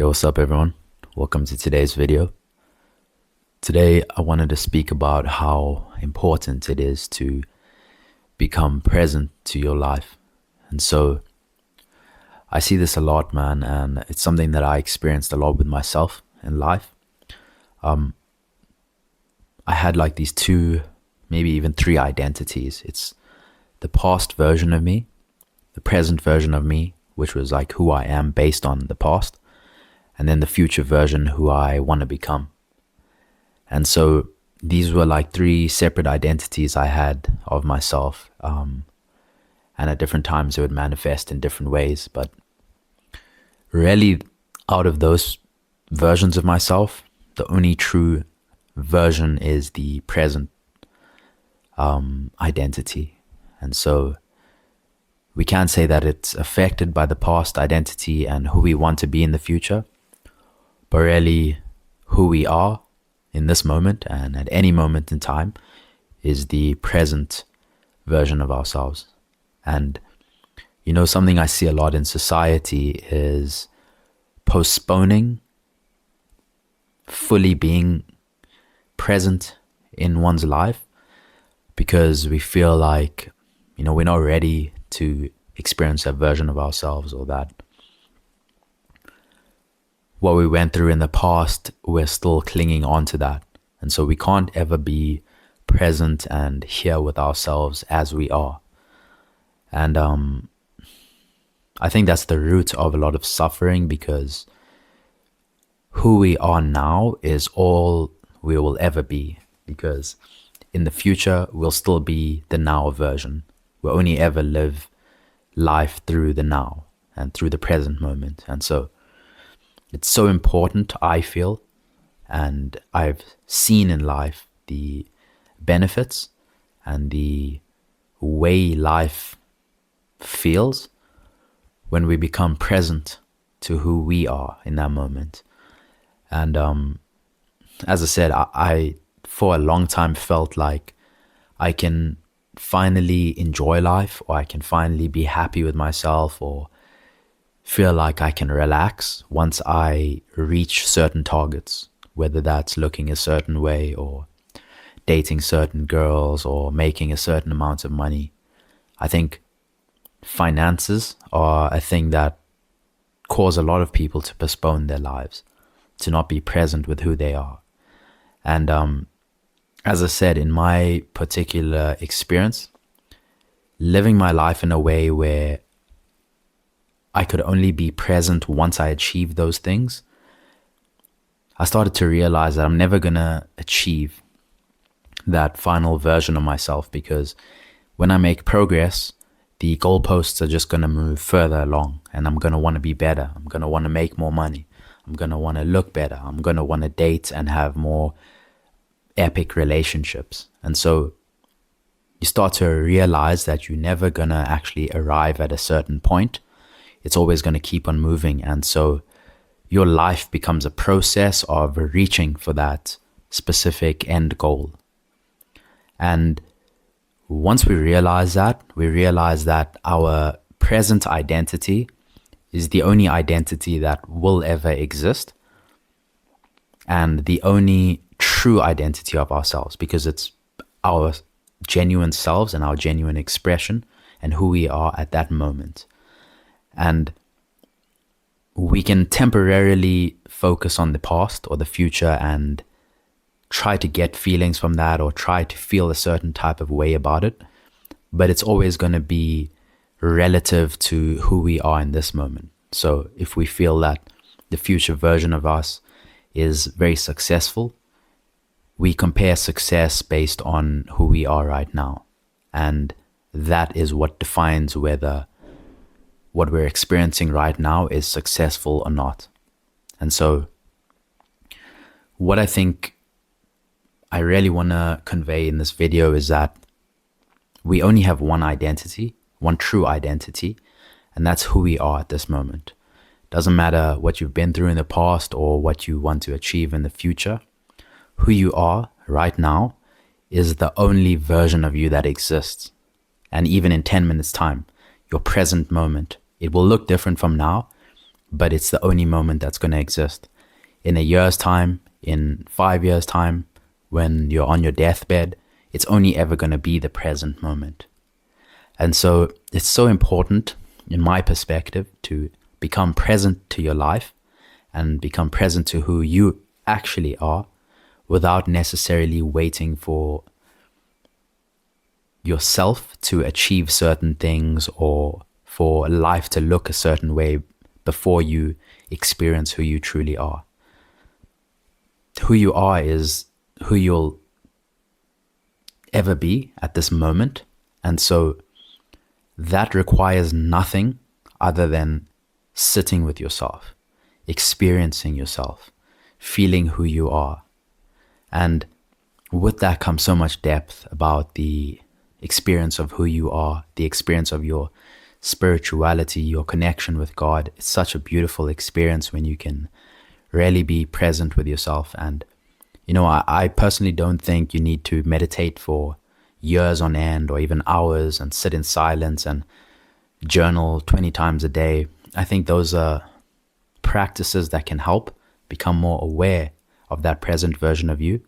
Yo, what's up everyone? Welcome to today's video. Today I wanted to speak about how important it is to become present to your life. And so I see this a lot, man, and it's something that I experienced a lot with myself in life. I had like these two, maybe even three identities. It's the past version of me, the present version of me, which was like who I am based on the past, and then the future version, who I want to become. And so these were like three separate identities I had of myself. And at different times it would manifest in different ways. But really, out of those versions of myself, the only true version is the present identity. And so we can't say that it's affected by the past identity and who we want to be in the future, but really who we are in this moment and at any moment in time is the present version of ourselves. And you know, something I see a lot in society is postponing fully being present in one's life because we feel like, you know, we're not ready to experience that version of ourselves, or that what we went through in the past, we're still clinging on to that. And so we can't ever be present and here with ourselves as we are. And I think that's the root of a lot of suffering, because who we are now is all we will ever be, because in the future we'll still be the now version. We'll only ever live life through the now and through the present moment. And so it's so important, I feel, and I've seen in life the benefits and the way life feels when we become present to who we are in that moment. And as I said, I for a long time felt like I can finally enjoy life, or I can finally be happy with myself, or feel like I can relax once I reach certain targets, whether that's looking a certain way or dating certain girls or making a certain amount of money. I think finances are a thing that cause a lot of people to postpone their lives, to not be present with who they are. And as I said, in my particular experience, living my life in a way where I could only be present once I achieved those things, I started to realize that I'm never gonna achieve that final version of myself, because when I make progress, the goalposts are just gonna move further along, and I'm gonna want to be better. I'm gonna want to make more money. I'm gonna want to look better. I'm gonna want to date and have more epic relationships. And so you start to realize that you're never gonna actually arrive at a certain point. It's always going to keep on moving. And so your life becomes a process of reaching for that specific end goal. And once we realize that our present identity is the only identity that will ever exist, and the only true identity of ourselves, because it's our genuine selves and our genuine expression and who we are at that moment. And we can temporarily focus on the past or the future and try to get feelings from that, or try to feel a certain type of way about it. But it's always going to be relative to who we are in this moment. So if we feel that the future version of us is very successful, we compare success based on who we are right now. And that is what defines whether what we're experiencing right now is successful or not. And so what I think I really want to convey in this video is that we only have one identity, one true identity, and that's who we are at this moment. Doesn't matter what you've been through in the past or what you want to achieve in the future. Who you are right now is the only version of you that exists. And even in 10 minutes time, your present moment, it will look different from now, but it's the only moment that's going to exist. In a year's time, in 5 years' time, when you're on your deathbed, it's only ever going to be the present moment. And so it's so important, in my perspective, to become present to your life and become present to who you actually are without necessarily waiting for yourself to achieve certain things or for life to look a certain way before you experience who you truly are. Who you are is who you'll ever be at this moment. And so that requires nothing other than sitting with yourself, experiencing yourself, feeling who you are. And with that comes so much depth about the experience of who you are, the experience of your spirituality, your connection with God. It's such a beautiful experience when you can really be present with yourself. And, I personally don't think you need to meditate for years on end or even hours and sit in silence and journal 20 times a day. I think those are practices that can help become more aware of that present version of you.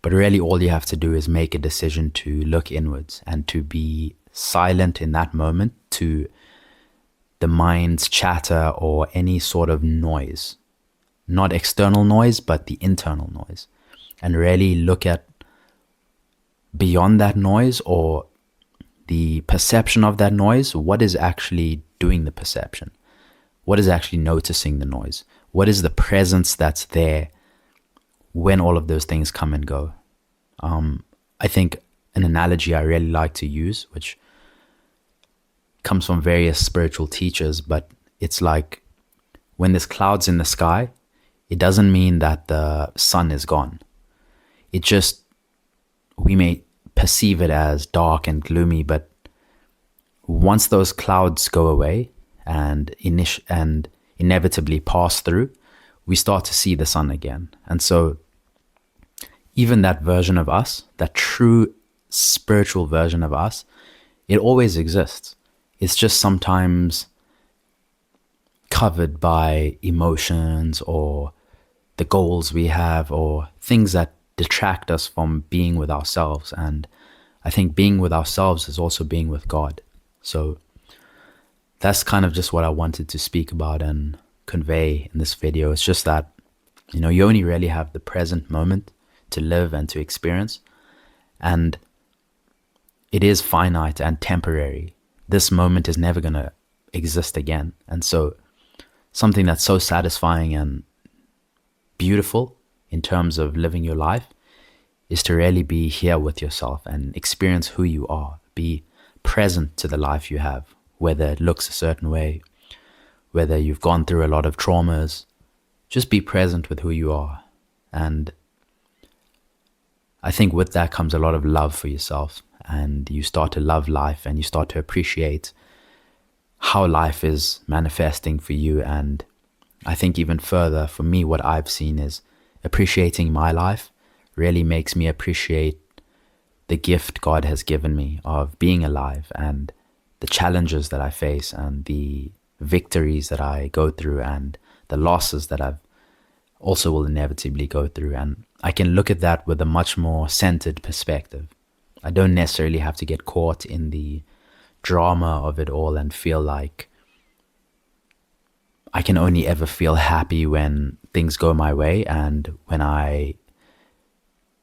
But really all you have to do is make a decision to look inwards and to be silent in that moment to the mind's chatter or any sort of noise. Not external noise, but the internal noise. And really look at beyond that noise or the perception of that noise. What is actually doing the perception? What is actually noticing the noise? What is the presence that's there when all of those things come and go? I think an analogy I really like to use, which comes from various spiritual teachers, but it's like when there's clouds in the sky, it doesn't mean that the sun is gone. It just, we may perceive it as dark and gloomy, but once those clouds go away and inevitably pass through, we start to see the sun again. And so even that version of us, that true spiritual version of us, it always exists. It's just sometimes covered by emotions or the goals we have or things that detract us from being with ourselves. And I think being with ourselves is also being with God. So that's kind of just what I wanted to speak about and convey in this video. It's just that, you only really have the present moment to live and to experience. And it is finite and temporary. This moment is never going to exist again. And so something that's so satisfying and beautiful in terms of living your life is to really be here with yourself and experience who you are. Be present to the life you have, whether it looks a certain way, whether you've gone through a lot of traumas. Just be present with who you are. And I think with that comes a lot of love for yourself, and you start to love life and you start to appreciate how life is manifesting for you. And I think even further for me, what I've seen is appreciating my life really makes me appreciate the gift God has given me of being alive and the challenges that I face and the victories that I go through and the losses that I've also will inevitably go through. And I can look at that with a much more centered perspective. I don't necessarily have to get caught in the drama of it all and feel like I can only ever feel happy when things go my way, and when I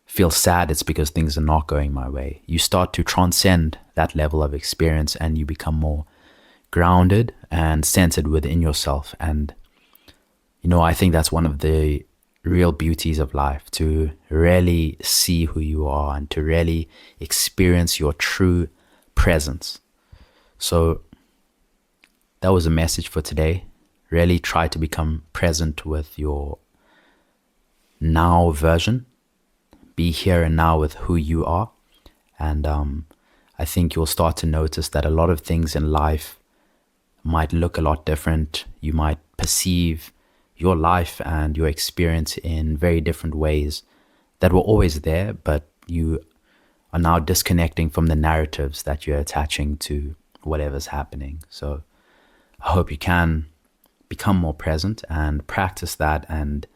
feel sad, it's because things are not going my way. You start to transcend that level of experience and you become more grounded and centered within yourself. And I think that's one of the real beauties of life, to really see who you are and to really experience your true presence. So that was a message for today. Really try to become present with your now version. Be here and now with who you are. And I think you'll start to notice that a lot of things in life might look a lot different. You might perceive your life and your experience in very different ways that were always there, but you are now disconnecting from the narratives that you're attaching to whatever's happening. So I hope you can become more present and practice that, and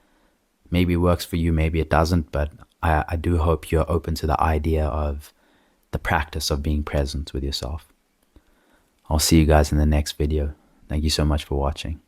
maybe it works for you, maybe it doesn't, but I do hope you're open to the idea of the practice of being present with yourself. I'll see you guys in the next video. Thank you so much for watching.